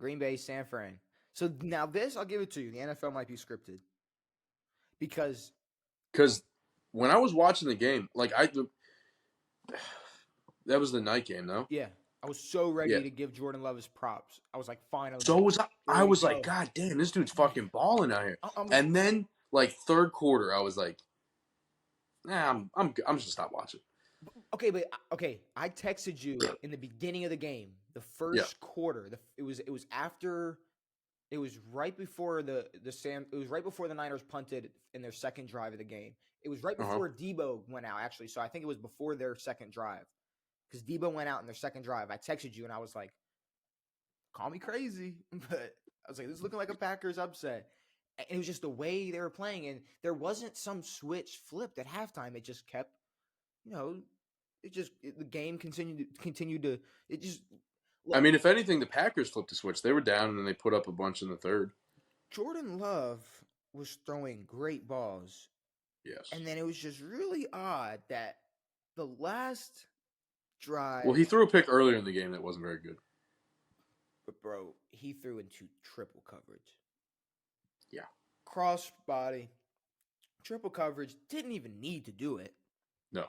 Green Bay, San Fran. So now this, I'll give it to you. The NFL might be scripted because when I was watching the game, that was the night game, though. yeah, I was so ready Yeah. to give Jordan Love his props. I was like, finally, So was I. here I we was go. like, God damn, this dude's fucking balling out here. I'm like, And then third quarter, I was like, nah, I'm just gonna stop watching. okay, but okay, I texted you in the beginning of the game, the Yeah. first quarter. It was after. It was right before it was right before the Niners punted in their second drive of the game. It was right before Debo went out, actually. So I think it was before their second drive. Because Debo went out in their second drive. I texted you and I was like, call me crazy. But I was like, this is looking like a Packers upset. And it was just the way they were playing. And there wasn't some switch flipped at halftime. It just kept, the game continued to, it just. Look, I mean, if anything, the Packers flipped the switch. They were down and then they put up a bunch in the third. Jordan Love was throwing great balls. Yes. And then it was just really odd that the last drive. Well, he threw a pick earlier in the game that wasn't very good. But, bro, he threw into triple coverage. Yeah. Cross body. Triple coverage. Didn't even need to do it. No.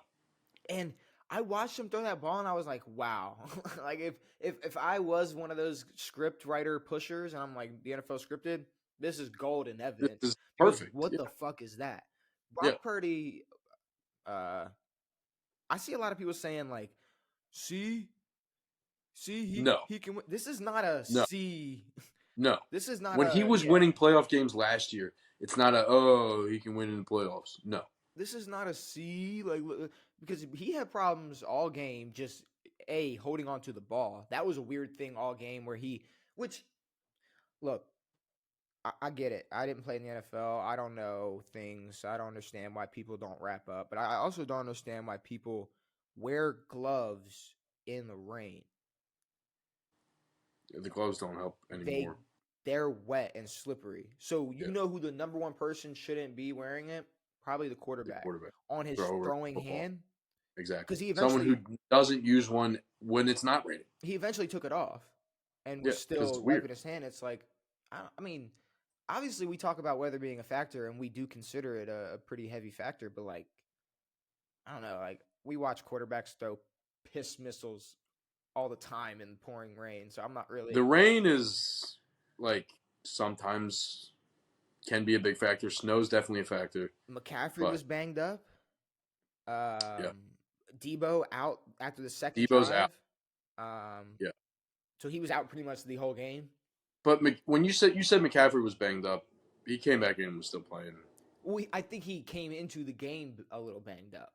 And I watched him throw that ball and I was like, wow. Like, if I was one of those script writer pushers and I'm like, the NFL scripted, this is golden evidence. This is perfect. What the fuck is that? Brock Purdy, I see a lot of people saying, like, he can win. This is not a C. No. This is not when he was winning playoff games last year, it's not he can win in the playoffs. No. This is not a C, like, because he had problems all game, just holding on to the ball. That was a weird thing all game look, I get it. I didn't play in the NFL. I don't know things. I don't understand why people don't wrap up. But I also don't understand why people wear gloves in the rain. The gloves don't help anymore. They're wet and slippery. So you know who the number one person shouldn't be wearing it? Probably the quarterback. On his throwing hand. Exactly. Because he someone who doesn't use one when it's not raining. He eventually took it off and was still wiping his hand. It's like, I mean, obviously we talk about weather being a factor and we do consider it a pretty heavy factor, but like, I don't know, like we watch quarterbacks throw piss missiles all the time in pouring rain. So I'm not really. The rain is like sometimes can be a big factor. Snow's definitely a factor. McCaffrey was banged up. Debo out after the second Debo's drive. out. So he was out pretty much the whole game. But when you said McCaffrey was banged up, he came back in and was still playing. Well, I think he came into the game a little banged up.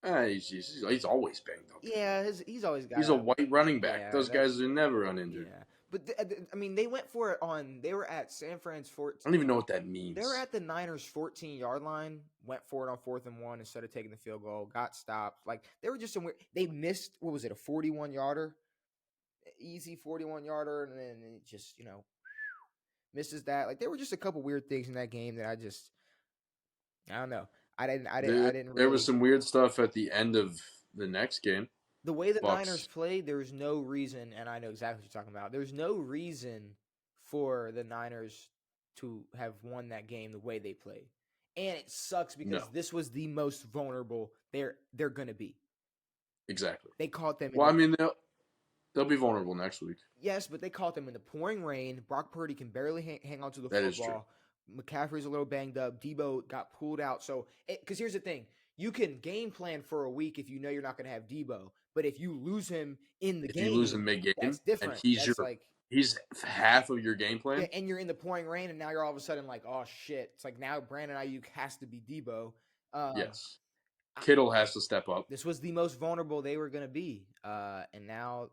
He's always banged up. Yeah, he's always got. He's a white running back. Yeah, those guys are never uninjured. Yeah, but I mean, they went for it they were at San Fran's 14. I don't even know what that means. They were at the Niners' 14-yard line. Went for it on 4th and 1 instead of taking the field goal. Got stopped. Like they were just somewhere. They missed. What was it? A 41-yarder, easy 41-yarder, and then it just misses that. Like there were just a couple weird things in that game that I don't know. I didn't. Really... There was some weird stuff at the end of the next game. The way the Niners played, there was no reason, and I know exactly what you're talking about. There's no reason for the Niners to have won that game the way they played, and it sucks because this was the most vulnerable they're gonna be. Exactly. They caught them. Well, I mean, they'll be vulnerable next week. Yes, but they caught them in the pouring rain. Brock Purdy can barely hang on to the football. That is true. McCaffrey's a little banged up. Debo got pulled out. So, because here's the thing. You can game plan for a week if you know you're not going to have Debo. But if you lose him in the game. If you lose him mid-game, that's different. And he's half of your game plan. Yeah, and you're in the pouring rain, and now you're all of a sudden like, oh, shit. It's like now Brandon Ayuk has to be Debo. Yes. Kittle has to step up. This was the most vulnerable they were going to be. And now,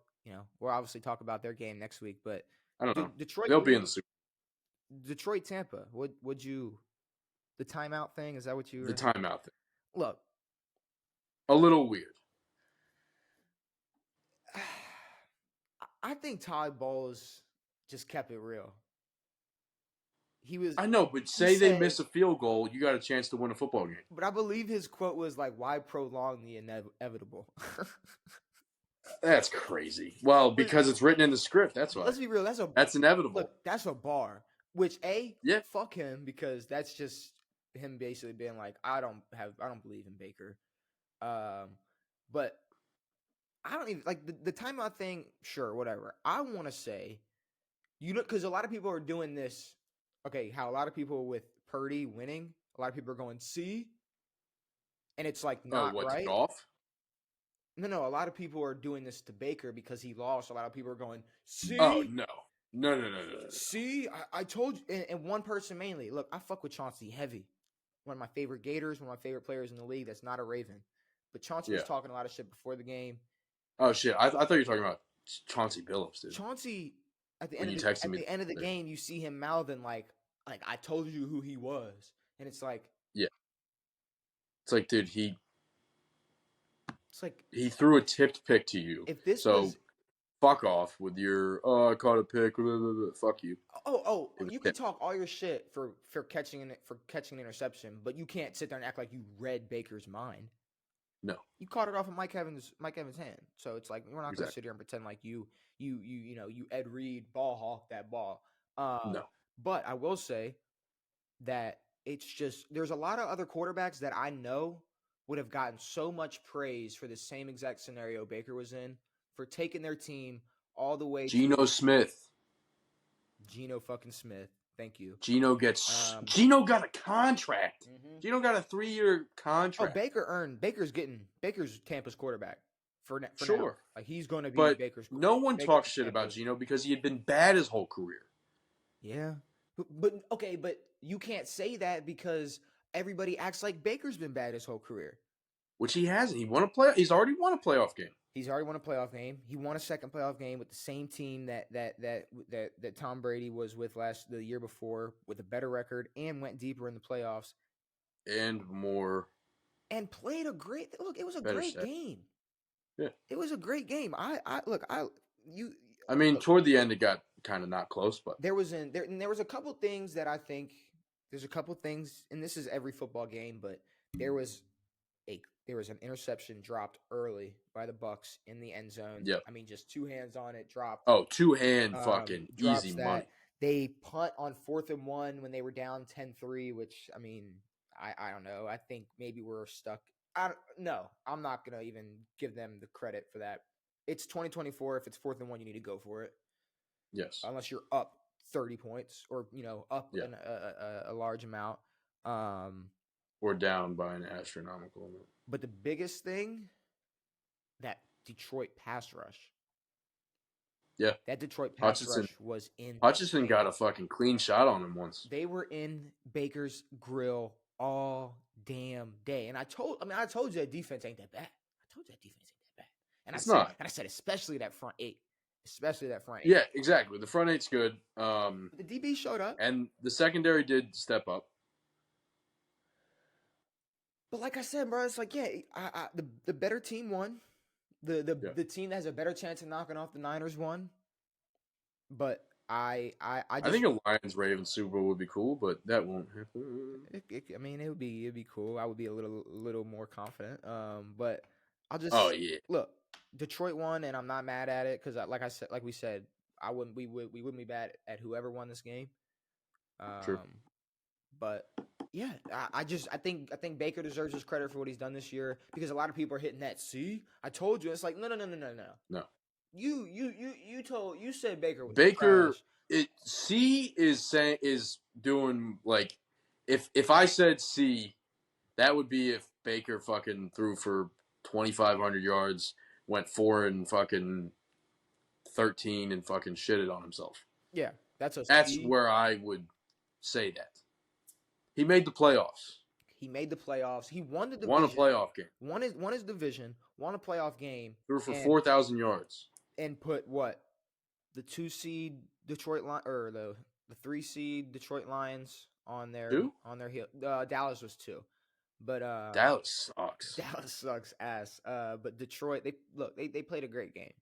we'll obviously talk about their game next week. But I don't know. Detroit, they'll be in the Super Bowl. Detroit, Tampa. Would you – the timeout thing? Is that what you were – The timeout thing. Look. A little weird. I think Todd Bowles just kept it real. I know, but say they miss a field goal, you got a chance to win a football game. But I believe his quote was like, "Why prolong the inevitable?" That's crazy. Well, because it's written in the script. That's why. Let's be real. That's inevitable. Look. That's a bar. Which yeah, fuck him, because that's just him basically being like, I don't believe in Baker. But I don't even like the timeout thing. Sure, whatever. I want to say, because a lot of people are doing this. Okay, how a lot of people with Purdy winning, a lot of people are going see, and it's like not what, right. Goff? No. A lot of people are doing this to Baker because he lost. A lot of people are going see. Oh no. See, I told you, and one person mainly. Look, I fuck with Chauncey heavy. One of my favorite Gators, one of my favorite players in the league. That's not a Raven, but Chauncey was talking a lot of shit before the game. Oh shit! I thought you were talking about Chauncey Billups, dude. Chauncey, at the when end of the game, you see him mouthing like I told you who he was, and it's like, yeah, it's like, dude, he threw a tipped pick to you. If this was fuck off with your I caught a pick. Blah, blah, blah. Fuck you. You can talk all your shit for catching an interception, but you can't sit there and act like you read Baker's mind. No, you caught it off of Mike Evans' hand. So it's like, we're not going to sit here and pretend like you Ed Reed ball hawk that ball. No, but I will say that it's just, there's a lot of other quarterbacks that I know would have gotten so much praise for the same exact scenario Baker was in, for taking their team all the way. Geno fucking Smith. Thank you. Geno got a contract. Mm-hmm. Geno got a 3-year contract. Oh, Baker's Tampa's quarterback for sure. Now. Like, he's going to be Baker's. No one talks shit about Geno because he had been bad his whole career. Yeah, but you can't say that because everybody acts like Baker's been bad his whole career, which he hasn't. He's already won a playoff game. He won a second playoff game with the same team that Tom Brady was with the year before, with a better record, and went deeper in the playoffs. And more. And played a great look. It was a great game. Yeah. It was a great game. Toward the end it got kind of not close, but there was a couple things that I think, there's a couple things, and this is every football game, but there was an interception dropped early by the Bucs in the end zone. Yep. Just two hands on it, dropped. Oh, two-hand fucking easy money. They punt on 4th and 1 when they were down 10-3, which, I don't know. I think maybe we're stuck. No, I'm not going to even give them the credit for that. It's 2024. If it's 4th and 1, you need to go for it. Yes. Unless you're up 30 points or, up in a large amount. Or down by an astronomical amount. But the biggest thing, that Detroit pass rush. Yeah. That Detroit pass rush was in. Hutchinson got a fucking clean shot on him once. They were in Baker's grill all damn day. And I told you that defense ain't that bad. And it's not. And I said, especially that front eight. Yeah, exactly. The front eight's good. The DB showed up. And the secondary did step up. But like I said, bro, it's like, the better team won. The team that has a better chance of knocking off the Niners won. But I think a Lions-Ravens Super Bowl would be cool, but that won't happen. It would be cool. I would be a little more confident. But I'll just look. Detroit won, and I'm not mad at it because, like we said, we wouldn't be bad at whoever won this game. True. But yeah, I think Baker deserves his credit for what he's done this year, because a lot of people are hitting that. See, I told you. It's like, no. No. You said Baker was Baker. trash. is doing, like, if I said C, that would be if Baker fucking threw for 2,500 yards, went 4 and fucking 13 and fucking shitted on himself. Yeah, that's where I would say that. He made the playoffs. He won the division. Won a playoff game. Won his division. Won a playoff game. Threw for 4,000 yards. And put what? The 2 seed Detroit or the 3 seed Detroit Lions on their heel. Dallas was 2. But Dallas sucks. Dallas sucks ass. But Detroit, they played a great game.